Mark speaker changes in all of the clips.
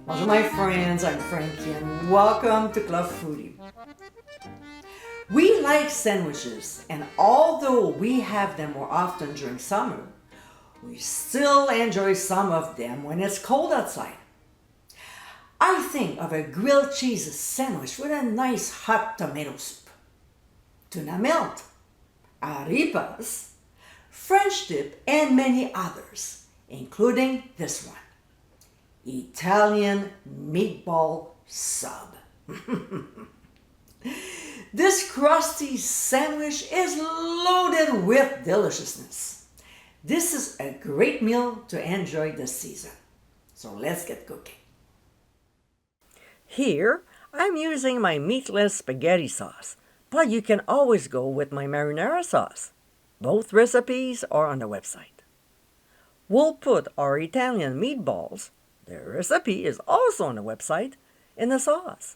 Speaker 1: Bonjour my friends, I'm Frankie and welcome to Club Foodie. We like sandwiches, and although we have them more often during summer, we still enjoy some of them when it's cold outside. I think of a grilled cheese sandwich with a nice hot tomato soup, tuna melt, arepas, French dip, and many others, including this one, Italian Meatball Sub. This crusty sandwich is loaded with deliciousness. This is a great meal to enjoy this season. So let's get cooking. Here, I'm using my meatless spaghetti sauce, but you can always go with my marinara sauce. Both recipes are on the website. We'll put our Italian meatballs, the recipe is also on the website, in the sauce.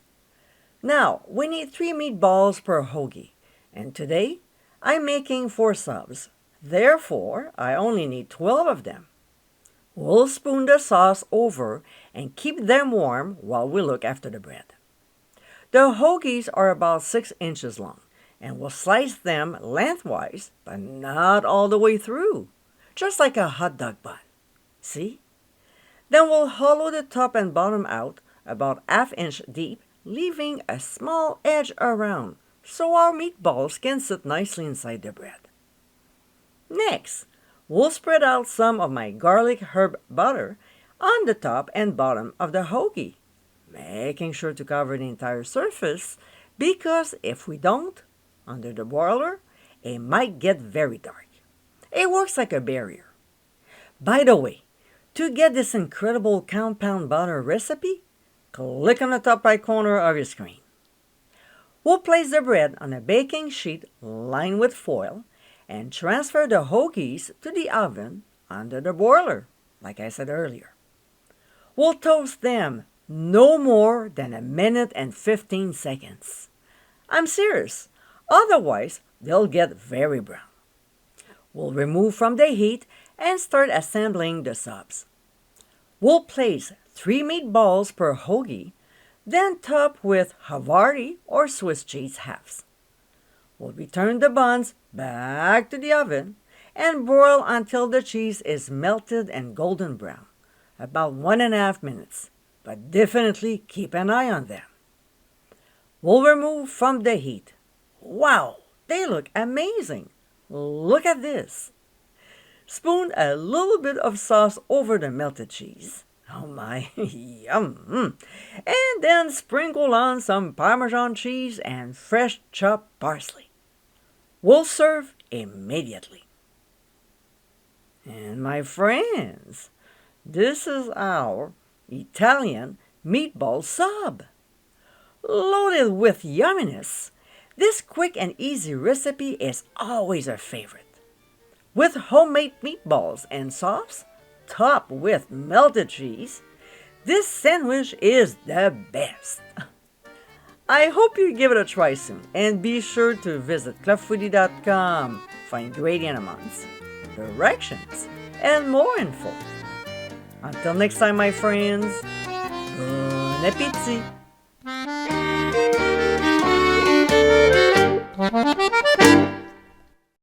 Speaker 1: Now, we need 3 meatballs per hoagie, and today I'm making 4 subs. Therefore, I only need 12 of them. We'll spoon the sauce over and keep them warm while we look after the bread. The hoagies are about 6 inches long, and we'll slice them lengthwise, but not all the way through, just like a hot dog bun. See? Then we'll hollow the top and bottom out about 1/2 inch deep, leaving a small edge around so our meatballs can sit nicely inside the bread. Next, we'll spread out some of my garlic herb butter on the top and bottom of the hoagie, making sure to cover the entire surface because if we don't, under the broiler, it might get very dark. It works like a barrier. By the way, to get this incredible compound butter recipe, click on the top right corner of your screen. We'll place the bread on a baking sheet lined with foil and transfer the hoagies to the oven under the broiler, like I said earlier. We'll toast them no more than 1 minute and 15 seconds. I'm serious, otherwise they'll get very brown. We'll remove from the heat and start assembling the subs. We'll place 3 meatballs per hoagie, then top with Havarti or Swiss cheese halves. We'll return the buns back to the oven and broil until the cheese is melted and golden brown, about 1.5 minutes, but definitely keep an eye on them. We'll remove from the heat. Wow, they look amazing! Look at this! Spoon a little bit of sauce over the melted cheese. Oh my, yum! And then sprinkle on some Parmesan cheese and fresh chopped parsley. We'll serve immediately. And my friends, this is our Italian Meatball Sub. Loaded with yumminess, this quick and easy recipe is always a favorite. With homemade meatballs and sauce, topped with melted cheese, this sandwich is the best. I hope you give it a try soon, and be sure to visit clubfoodie.com for ingredient amounts, directions, and more info. Until next time, my friends, bon appétit!